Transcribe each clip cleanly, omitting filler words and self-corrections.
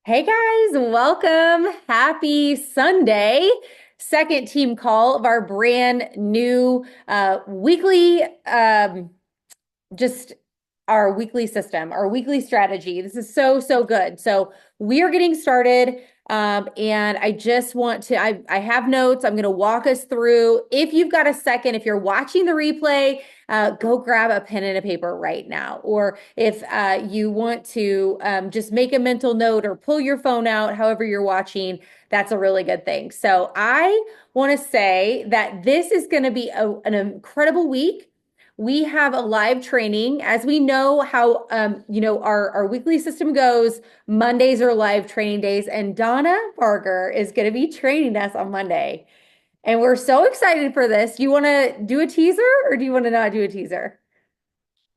Hey guys, welcome. Happy Sunday. Second team call of our brand new weekly just our weekly system, our weekly strategy. This is so good. So we are getting started. And I just want to, I have notes. I'm going to walk us through. If you've got a second, if you're watching the replay, go grab a pen and a paper right now. Or if you want to just make a mental note or pull your phone out, however you're watching, that's a really good thing. So I want to say that this is going to be an incredible week. We have a live training. As we know how our weekly system goes, Mondays are live training days, and Donna Barger is going to be training us on Monday. And we're so excited for this. Do you want to do a teaser or do you want to not do a teaser?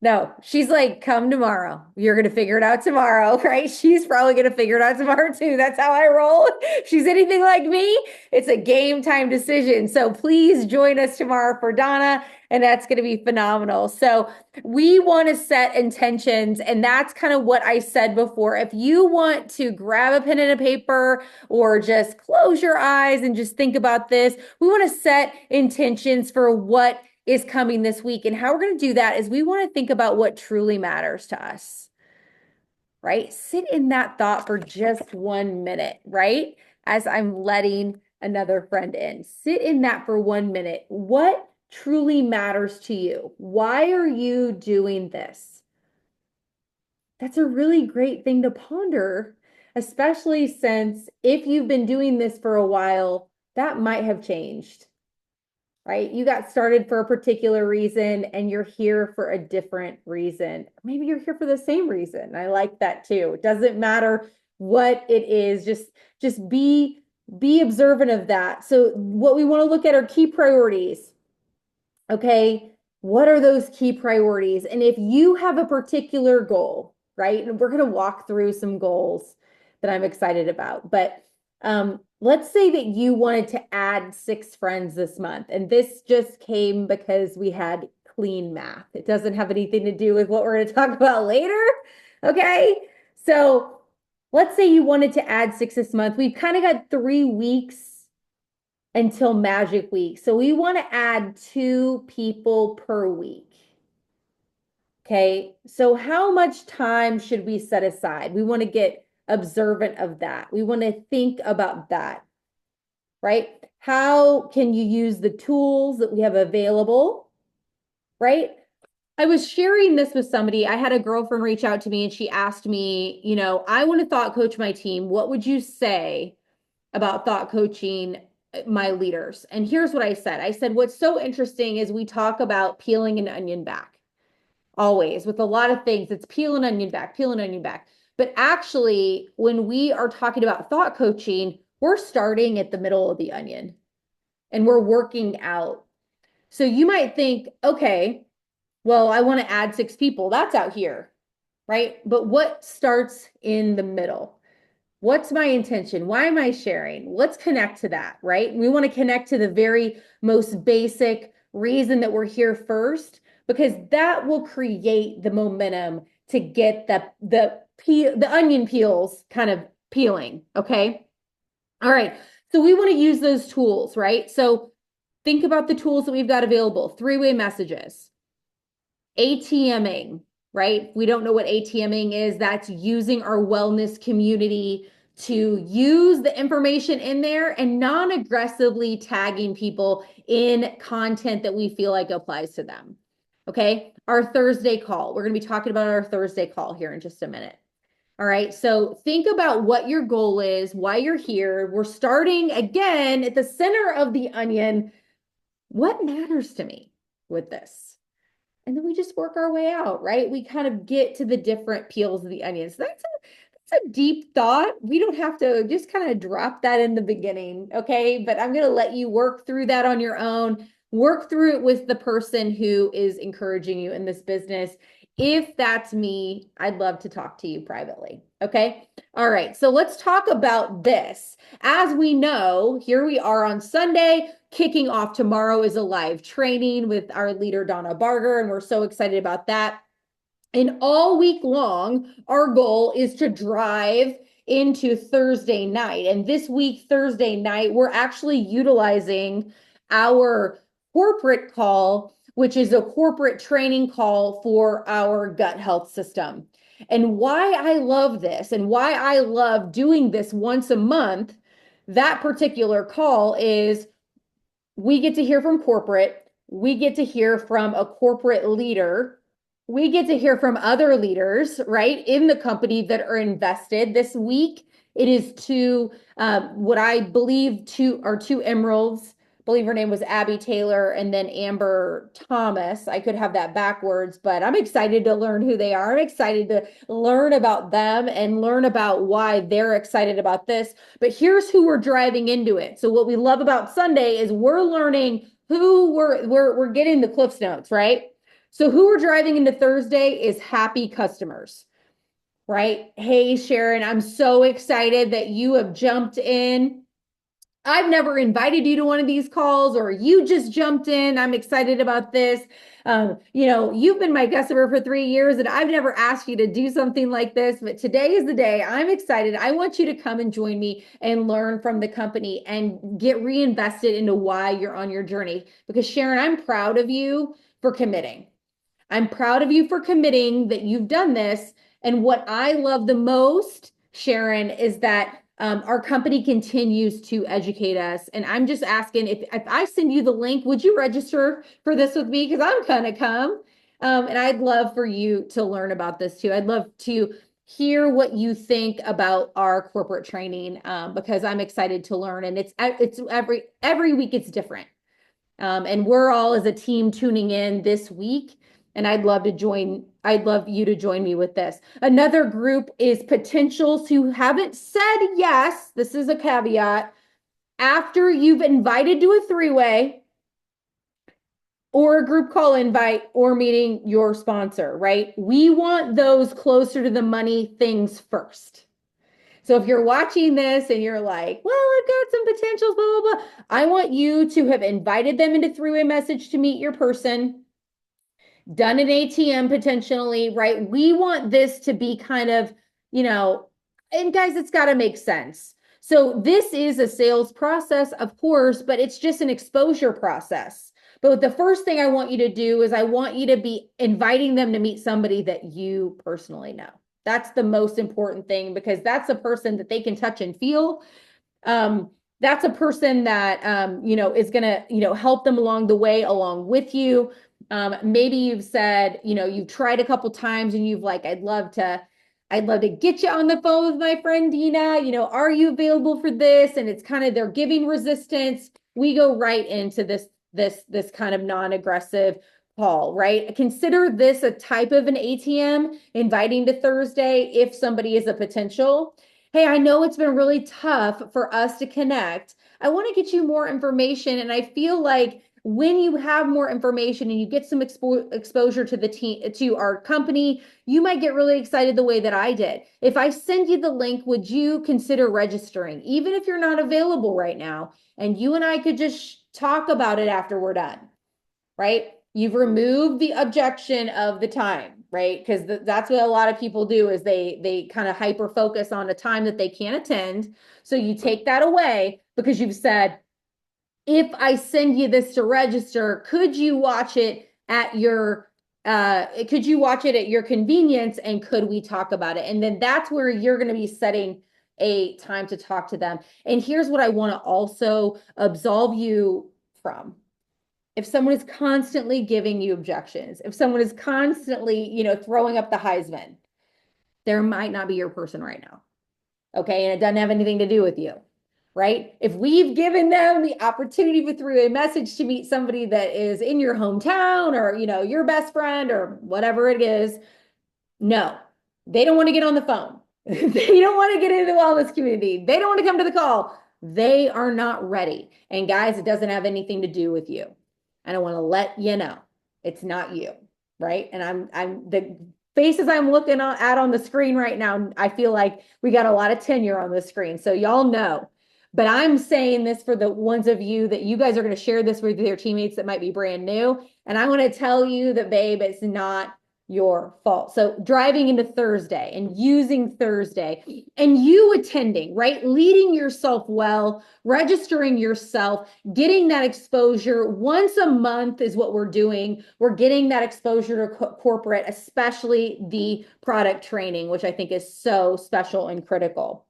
No, she's like, come tomorrow. You're going to figure it out tomorrow, right? She's probably going to figure it out tomorrow too. That's how I roll. If she's anything like me, it's a game time decision. So please join us tomorrow for Donna, and that's going to be phenomenal. So we want to set intentions, and that's kind of what I said before. If you want to grab a pen and a paper or just close your eyes and just think about this, we want to set intentions for what is coming this week. And how we're going to do that is we want to think about what truly matters to us, right? Sit in that thought for just 1 minute, right? As I'm letting another friend in. Sit in that for 1 minute. What truly matters to you? Why are you doing this? That's a really great thing to ponder, especially since if you've been doing this for a while, that might have changed, right? You got started for a particular reason and you're here for a different reason. Maybe you're here for the same reason. I like that too. It doesn't matter what it is. Just be observant of that. So what we want to look at are key priorities. Okay? What are those key priorities? And if you have a particular goal, right? And we're going to walk through some goals that I'm excited about. But let's say that you wanted to add 6 friends this month, and this just came because we had clean math. It doesn't have anything to do with what we're going to talk about later. Okay. So let's say you wanted to add 6 this month. We've kind of got 3 weeks until Magic Week. So we want to add 2 people per week. Okay. So how much time should we set aside? We want to get observant of that. We want to think about that, right? How can you use the tools that we have available, right? I was sharing this with somebody. I had a girlfriend reach out to me and she asked me, I want to thought coach my team. What would you say about thought coaching my leaders? And here's what I said. I said, what's so interesting is we talk about peeling an onion back always with a lot of things. It's peel an onion back, peel an onion back. But actually, when we are talking about thought coaching, we're starting at the middle of the onion and we're working out. So you might think, okay, well, I want to add 6 people. That's out here, right? But what starts in the middle? What's my intention? Why am I sharing? Let's connect to that, right? We want to connect to the very most basic reason that we're here first, because that will create the momentum to get the onion peels kind of peeling. Okay. All right. So we want to use those tools, right? So think about the tools that we've got available: 3-way messages, ATMing, right? We don't know what ATMing is. That's using our wellness community to use the information in there and non-aggressively tagging people in content that we feel like applies to them. Okay. Our Thursday call. We're going to be talking about our Thursday call here in just a minute. All right. So think about what your goal is, why you're here. We're starting again at the center of the onion. What matters to me with this? And then we just work our way out, right? We kind of get to the different peels of the onion. So that's a deep thought. We don't have to just kind of drop that in the beginning, okay? But I'm going to let you work through that on your own. Work through it with the person who is encouraging you in this business. If that's me, I'd love to talk to you privately. Okay. All right. So let's talk about this. As we know, here we are on Sunday. Kicking off tomorrow is a live training with our leader, Donna Barger, and we're so excited about that. And all week long, our goal is to drive into Thursday night. And this week, Thursday night, we're actually utilizing our corporate call, which is a corporate training call for our gut health system. And why I love this and why I love doing this once a month, that particular call is we get to hear from corporate, we get to hear from a corporate leader, we get to hear from other leaders, right, in the company that are invested. This week, it is what I believe two emeralds. I believe her name was Abby Taylor and then Amber Thomas. I could have that backwards, but I'm excited to learn who they are. I'm excited to learn about them and learn about why they're excited about this. But here's who we're driving into it. So what we love about Sunday is we're learning who we're getting the Cliffs Notes, right? So who we're driving into Thursday is happy customers, right? Hey, Sharon, I'm so excited that you have jumped in. I've never invited you to one of these calls, or you just jumped in. I'm excited about this. You've been my customer for 3 years and I've never asked you to do something like this, but today is the day. I'm excited. I want you to come and join me and learn from the company and get reinvested into why you're on your journey. Because Sharon, I'm proud of you for committing. I'm proud of you for committing that you've done this. And what I love the most, Sharon, is that our company continues to educate us. And I'm just asking if I send you the link, would you register for this with me? Because I'm going to come. And I'd love for you to learn about this too. I'd love to hear what you think about our corporate training because I'm excited to learn. And it's every week it's different. And we're all as a team tuning in this week. And I'd love you to join me with this. Another group is potentials who haven't said yes. This is a caveat. After you've invited to a three-way or a group call invite or meeting your sponsor, right? We want those closer to the money things first. So if you're watching this and you're like, well, I've got some potentials, blah, blah, blah. I want you to have invited them into three-way message to meet your person, done an ATM potentially, right? We want this to be kind of, and guys, it's got to make sense. So this is a sales process, of course, but it's just an exposure process. But the first thing I want you to do is I want you to be inviting them to meet somebody that you personally know. That's the most important thing because that's a person that they can touch and feel. That's a person that, is going to, help them along the way, along with you. Maybe you've said, you've tried a couple times and you've like, I'd love to get you on the phone with my friend Dina, are you available for this? And it's kind of, they're giving resistance. We go right into this kind of non-aggressive call, right? Consider this a type of an ATM, inviting to Thursday if somebody is a potential. Hey, I know it's been really tough for us to connect. I want to get you more information. And I feel like when you have more information and you get some exposure to the team, to our company, you might get really excited the way that I did. If I send you the link, would you consider registering, even if you're not available right now? And you and I could just talk about it after we're done, right? You've removed the objection of the time, right? Because that's what a lot of people do is they kind of hyper focus on a time that they can't attend. So you take that away because you've said, if I send you this to register, could you watch it at your convenience and could we talk about it? And then that's where you're going to be setting a time to talk to them. And here's what I want to also absolve you from. If someone is constantly giving you objections, if someone is constantly, throwing up the Heisman, there might not be your person right now. Okay. And it doesn't have anything to do with you. Right? If we've given them the opportunity for through a message to meet somebody that is in your hometown or, your best friend or whatever it is, no, they don't want to get on the phone. They don't want to get into the wellness community. They don't want to come to the call. They are not ready. And guys, it doesn't have anything to do with you. And I want to let you know it's not you. Right? And I'm the faces I'm looking at on the screen right now. I feel like we got a lot of tenure on the screen. So y'all know. But I'm saying this for the ones of you that you guys are going to share this with your teammates that might be brand new. And I want to tell you that, babe, it's not your fault. So driving into Thursday and using Thursday and you attending, right? Leading yourself well, registering yourself, getting that exposure once a month is what we're doing. We're getting that exposure to corporate, especially the product training, which I think is so special and critical.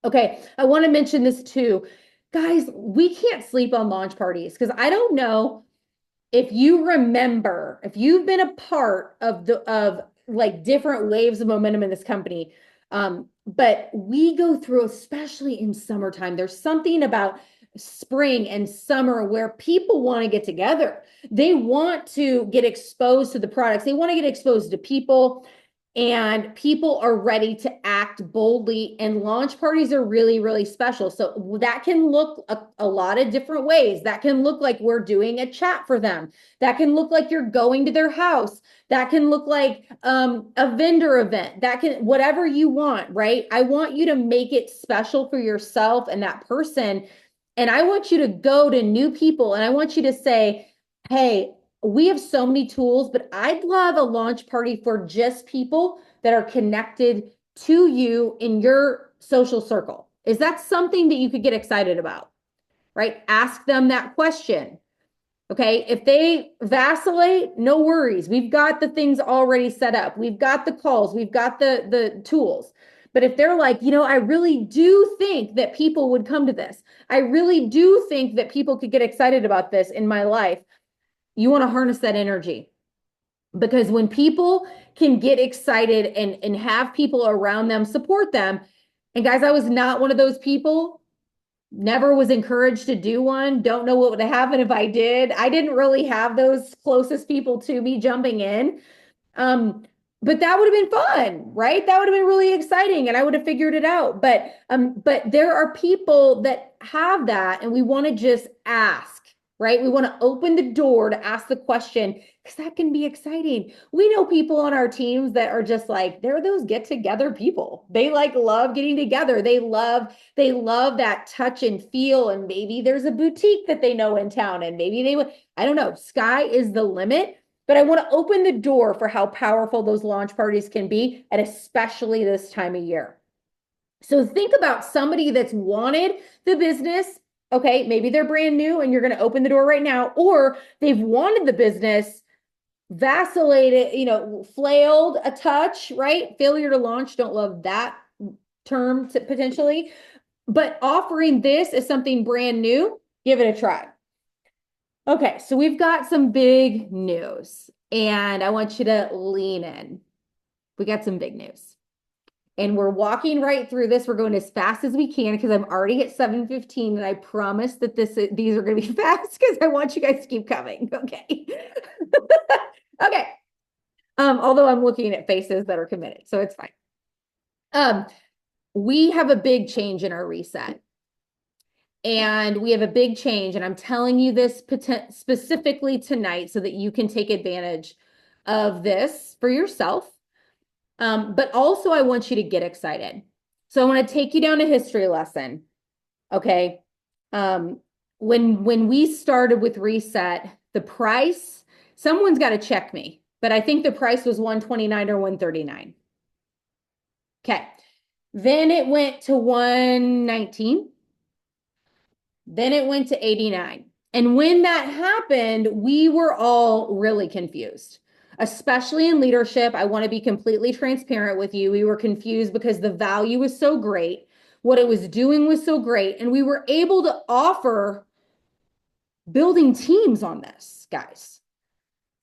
Okay, I want to mention this too. Guys, we can't sleep on launch parties because I don't know if you remember, if you've been a part of like different waves of momentum in this company, but we go through, especially in summertime, there's something about spring and summer where people want to get together. They want to get exposed to the products. They want to get exposed to people and people are ready to act boldly and launch parties are really, really special. So that can look a lot of different ways. That can look like we're doing a chat for them. That can look like you're going to their house. That can look like a vendor event. That can, whatever you want, right? I want you to make it special for yourself and that person. And I want you to go to new people and I want you to say, hey, we have so many tools, but I'd love a launch party for just people that are connected to you in your social circle. Is that something that you could get excited about? Right? Ask them that question. Okay. If they vacillate, no worries. We've got the things already set up. We've got the calls. We've got the tools. But if they're like, I really do think that people would come to this. I really do think that people could get excited about this in my life. You want to harness that energy because when people can get excited and have people around them support them, and guys, I was not one of those people, never was encouraged to do one, don't know what would happen if I did. I didn't really have those closest people to me jumping in. But that would have been fun, right? That would have been really exciting and I would have figured it out. But there are people that have that and we want to just ask, right? We want to open the door to ask the question because that can be exciting. We know people on our teams that are just like, they're those get together people. They like love getting together. They love that touch and feel. And maybe there's a boutique that they know in town and maybe they would, I don't know, sky is the limit. But I want to open the door for how powerful those launch parties can be, and especially this time of year. So think about somebody that's wanted the business. Okay, maybe they're brand new and you're going to open the door right now, or they've wanted the business, vacillated, flailed a touch, right? Failure to launch, don't love that term potentially, but offering this as something brand new, give it a try. Okay, so we've got some big news and I want you to lean in. We got some big news. And we're walking right through this. We're going as fast as we can because I'm already at 7:15 and I promise that these are going to be fast because I want you guys to keep coming. Okay. Okay. Although I'm looking at faces that are committed, so it's fine. We have a big change in our reset. And we have a big change, and I'm telling you this specifically tonight so that you can take advantage of this for yourself. But also I want you to get excited. So I want to take you down a history lesson. Okay. When we started with Reset, the price, someone's got to check me, but I think the price was $129 or $139. Okay. Then it went to $119. Then it went to 89. And when that happened, we were all really confused, especially in leadership. I want to be completely transparent with you. We were confused because the value was so great. What it was doing was so great. And we were able to offer building teams on this, guys.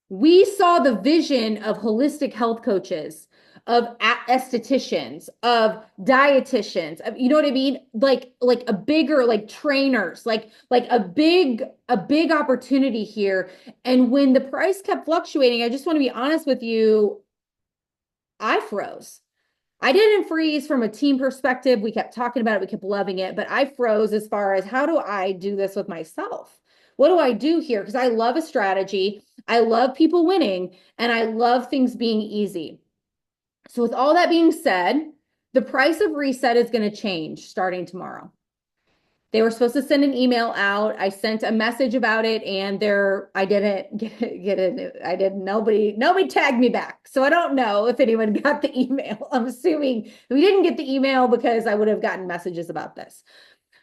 We saw the vision of holistic health coaches, of estheticians, of dietitians, of, you know what I mean? Like a bigger, like trainers, like a big opportunity here. And when the price kept fluctuating, I just want to be honest with you, I froze. I didn't freeze from a team perspective. We kept talking about it. We kept loving it, but I froze as far as how do I do this with myself? What do I do here? Because I love a strategy. I love people winning and I love things being easy. So with all that being said, the price of Reset is going to change starting tomorrow. They were supposed to send an email out. I sent a message about it and I didn't get it. I didn't, nobody tagged me back. So I don't know if anyone got the email. I'm assuming we didn't get the email because I would have gotten messages about this.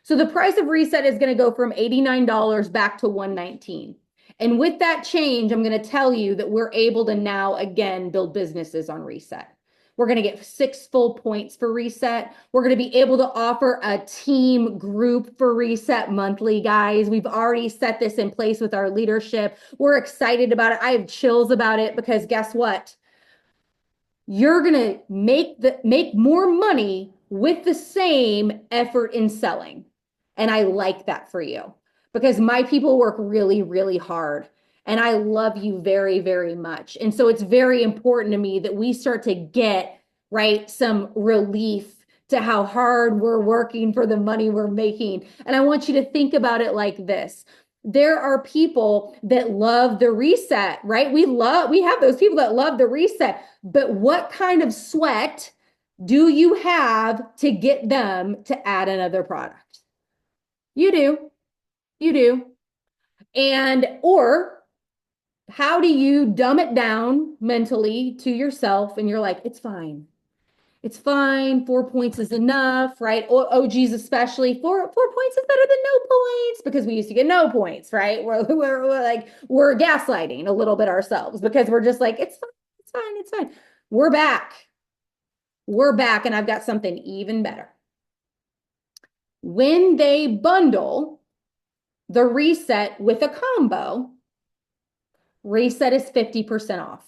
So the price of reset is going to go from $89 back to $119. And with that change, I'm going to tell you that we're able to now again build businesses on reset. We're going to get 6 full points for reset. We're going to be able to offer a team group for reset monthly, guys. We've already set this in place with our leadership. We're excited about it. I have chills about it because guess what? You're going to make more money with the same effort in selling. And I like that for you because my people work really, really hard. And I love you very, very much. And so it's very important to me that we start to get, right, some relief to how hard we're working for the money we're making. And I want you to think about it like this. There are people that love the reset, right? We have those people that love the reset, but what kind of sweat do you have to get them to add another product? You do. You do. Or how do you dumb it down mentally to yourself and you're like, it's fine. It's fine. 4 points is enough, right? OGs especially. Four points is better than no points because we used to get no points, right? We're gaslighting a little bit ourselves because we're just like, it's fine, it's fine, it's fine. We're back. We're back, and I've got something even better. When they bundle the reset with a combo, reset is 50% off.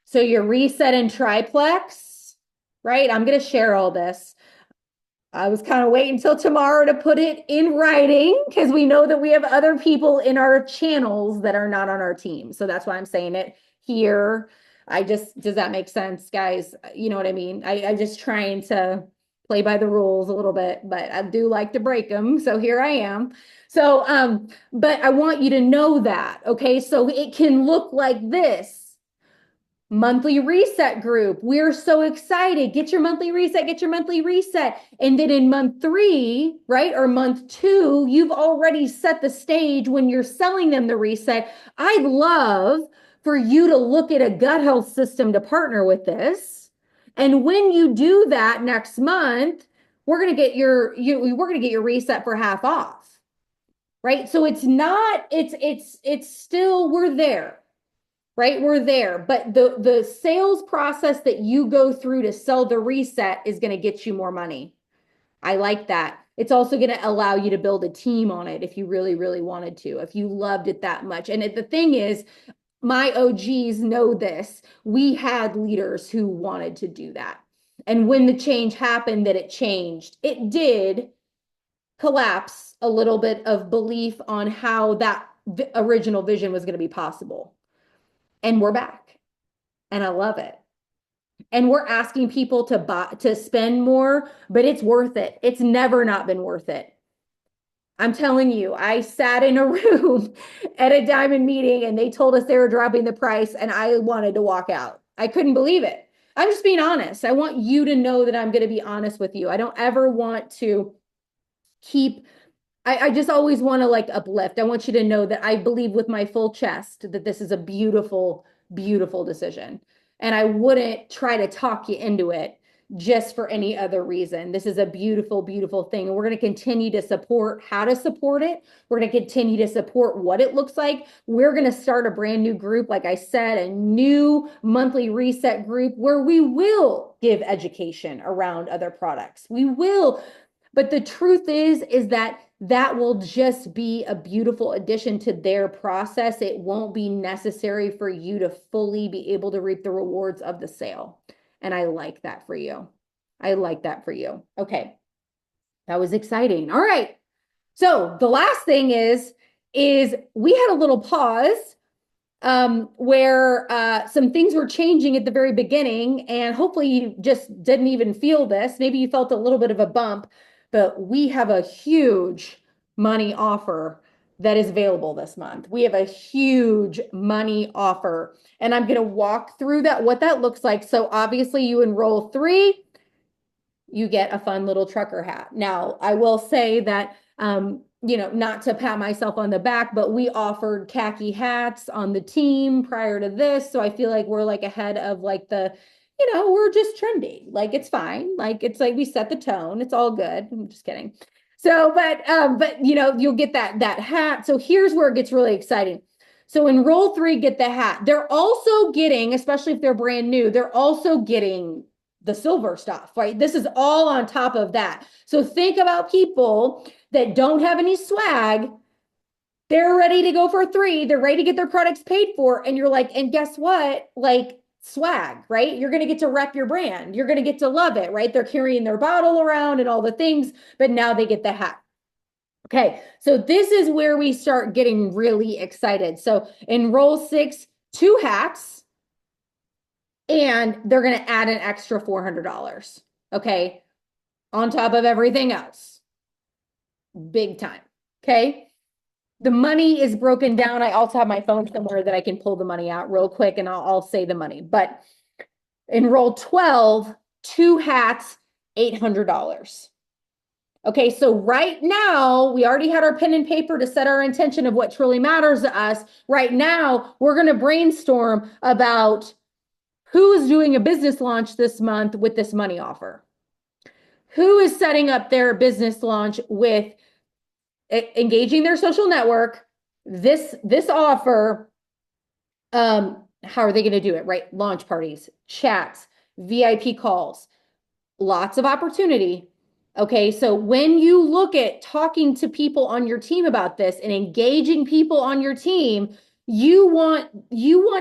So your reset and triplex, right? I'm going to share all this. I was kind of waiting until tomorrow to put it in writing because we know that we have other people in our channels that are not on our team. So that's why I'm saying it here. Does that make sense, guys? You know what I mean? I'm just trying to play by the rules a little bit, but I do like to break them. So here I am. So, but I want you to know that, okay? So it can look like this. Monthly reset group. We're so excited. Get your monthly reset, get your monthly reset. And then in month 3, right, or month 2, you've already set the stage when you're selling them the reset. I'd love for you to look at a gut health system to partner with this. And when you do that next month, we're going to get your reset for half off. Right? So it's still, we're there. Right? We're there. But the sales process that you go through to sell the reset is going to get you more money. I like that. It's also going to allow you to build a team on it if you really, really wanted to, if you loved it that much. And the thing is, my OGs know this. We had leaders who wanted to do that. And when the change happened, that it changed, it did collapse a little bit of belief on how that original vision was going to be possible. And we're back. And I love it. And we're asking people to spend more, but it's worth it. It's never not been worth it. I'm telling you, I sat in a room at a diamond meeting and they told us they were dropping the price and I wanted to walk out. I couldn't believe it. I'm just being honest. I want you to know that I'm going to be honest with you. I don't ever want to I just always want to like uplift. I want you to know that I believe with my full chest that this is a beautiful, beautiful decision. And I wouldn't try to talk you into it just for any other reason. This is a beautiful, beautiful thing. And we're going to continue to support how to support it. We're going to continue to support what it looks like. We're going to start a brand new group, like I said, a new monthly reset group where we will give education around other products. We will. But the truth is that will just be a beautiful addition to their process. It won't be necessary for you to fully be able to reap the rewards of the sale. And I like that for you. I like that for you. Okay. That was exciting. All right. So the last thing is we had a little pause where some things were changing at the very beginning, and hopefully you just didn't even feel this. Maybe you felt a little bit of a bump, but we have a huge money offer that is available this month. We have a huge money offer, and I'm going to walk through what that looks like. So obviously you enroll 3, you get a fun little trucker hat. Now, I will say that, not to pat myself on the back, but we offered khaki hats on the team prior to this. So I feel like we're like ahead of like we're just trendy. Like it's fine. Like it's like we set the tone. It's all good. I'm just kidding. So, but you'll get that hat. So here's where it gets really exciting. So in roll three, get the hat. They're also getting, especially if they're brand new, they're also getting the silver stuff, right? This is all on top of that. So think about people that don't have any swag. They're ready to go for three. They're ready to get their products paid for. And you're like, and guess what? Like swag, right? You're going to get to rep your brand. You're going to get to love it, right? They're carrying their bottle around and all the things, but now they get the hat. Okay, so this is where we start getting really excited. So in roll six, 2 hats, and they're going to add an extra $400. Okay, on top of everything else. Big time. Okay, the money is broken down. I also have my phone somewhere that I can pull the money out real quick, and I'll say the money. But in roll 12, 2 hats, $800. Okay, so right now, we already had our pen and paper to set our intention of what truly matters to us. Right now, we're going to brainstorm about who is doing a business launch this month with this money offer. Who is setting up their business launch with engaging their social network, this offer, how are they going to do it, right? Launch parties, chats, VIP calls, lots of opportunity. Okay, so when you look at talking to people on your team about this and engaging people on your team, you want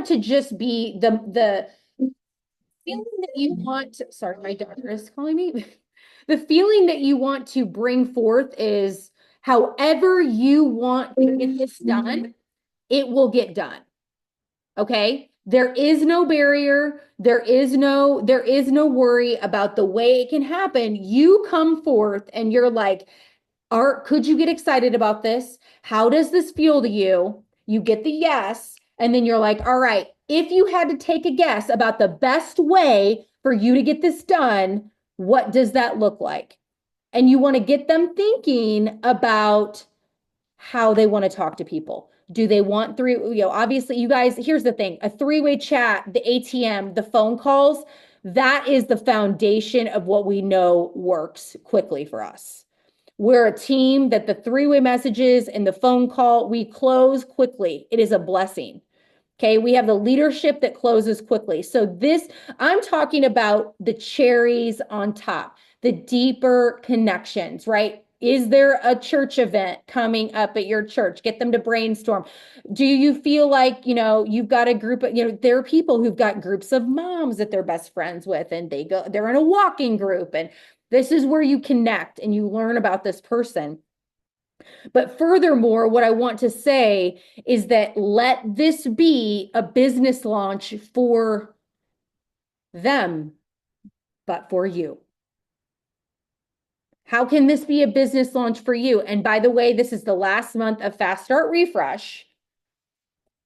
to just be the feeling that you want to, sorry, my daughter is calling me. The feeling that you want to bring forth is however you want to get this done, it will get done. Okay? There is no barrier. There is no worry about the way it can happen. You come forth and you're like, Art, could you get excited about this? How does this feel to you? You get the yes. And then you're like, all right, if you had to take a guess about the best way for you to get this done, what does that look like? And you want to get them thinking about how they want to talk to people. Do they want obviously you guys, here's the thing, a 3-way chat, the ATM, the phone calls, that is the foundation of what we know works quickly for us. We're a team that the 3-way messages and the phone call, we close quickly. It is a blessing. Okay, we have the leadership that closes quickly. So this, I'm talking about the cherries on top, the deeper connections, right? Is there a church event coming up at your church? Get them to brainstorm. Do you feel like, you've got a group of, there are people who've got groups of moms that they're best friends with, and they're in a walking group. And this is where you connect and you learn about this person. But furthermore, what I want to say is that let this be a business launch for them, but for you. How can this be a business launch for you? And by the way, this is the last month of Fast Start Refresh.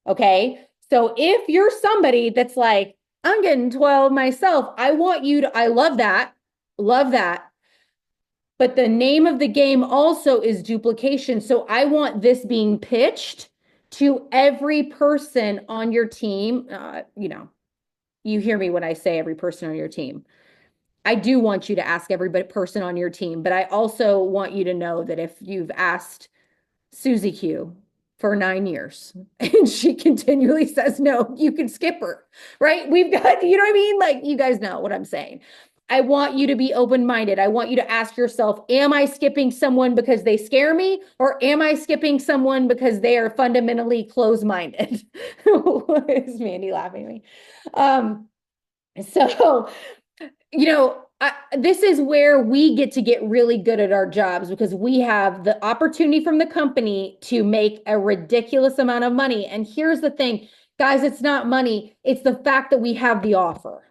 Okay. So if you're somebody that's like, I'm getting 12 myself, I love that. Love that. But the name of the game also is duplication. So I want this being pitched to every person on your team. You hear me when I say every person on your team. I do want you to ask every person on your team, but I also want you to know that if you've asked Susie Q for 9 years and she continually says no, you can skip her, right? We've got, you know what I mean? Like, you guys know what I'm saying. I want you to be open-minded. I want you to ask yourself, am I skipping someone because they scare me, or am I skipping someone because they are fundamentally closed-minded? Is Mandy laughing at me? So, this is where we get to get really good at our jobs, because we have the opportunity from the company to make a ridiculous amount of money. And here's the thing, guys, it's not money. It's the fact that we have the offer.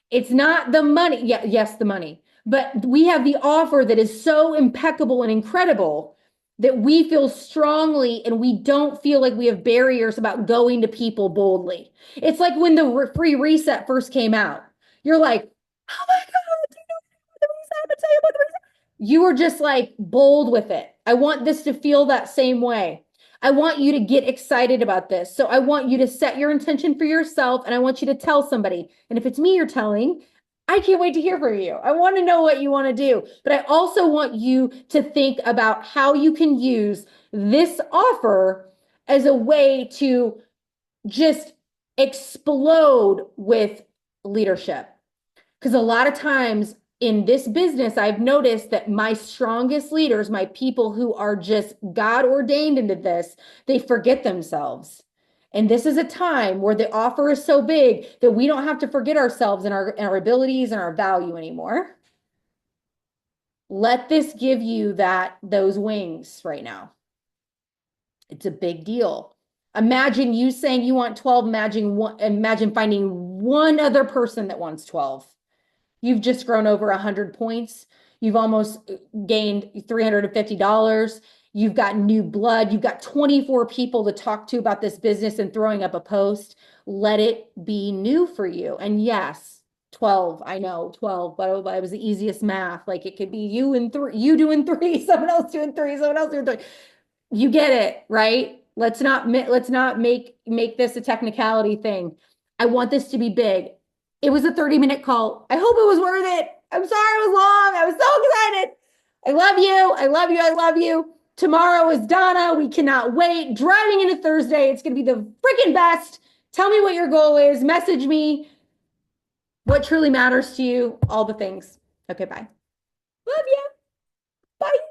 It's not the money. Yeah, yes, the money, but we have the offer that is so impeccable and incredible that we feel strongly, and we don't feel like we have barriers about going to people boldly. It's like when the free reset first came out. You're like, Oh my God, do you know the reason? I'm gonna tell you about the reason. You were just like bold with it. I want this to feel that same way. I want you to get excited about this. So I want you to set your intention for yourself and I want you to tell somebody. And if it's me you're telling, I can't wait to hear from you. I want to know what you want to do. But I also want you to think about how you can use this offer as a way to just explode with leadership. Because a lot of times in this business, I've noticed that my strongest leaders, my people who are just God ordained into this, they forget themselves. And this is a time where the offer is so big that we don't have to forget ourselves and our abilities and our value anymore. Let this give you those wings right now. It's a big deal. Imagine you saying you want 12, imagine finding one other person that wants 12. You've just grown over 100 points. You've almost gained $350. You've got new blood. You've got 24 people to talk to about this business and throwing up a post. Let it be new for you. And yes, 12, I know 12, but it was the easiest math. Like it could be you and three, you doing three, someone else doing three, someone else doing three. You get it, right? Let's not make this a technicality thing. I want this to be big. It was a 30-minute call. I hope it was worth it. I'm sorry it was long. I was so excited. I love you. I love you. I love you. Tomorrow is Donna. We cannot wait. Driving into Thursday. It's going to be the freaking best. Tell me what your goal is. Message me what truly matters to you. All the things. Okay, bye. Love you. Bye.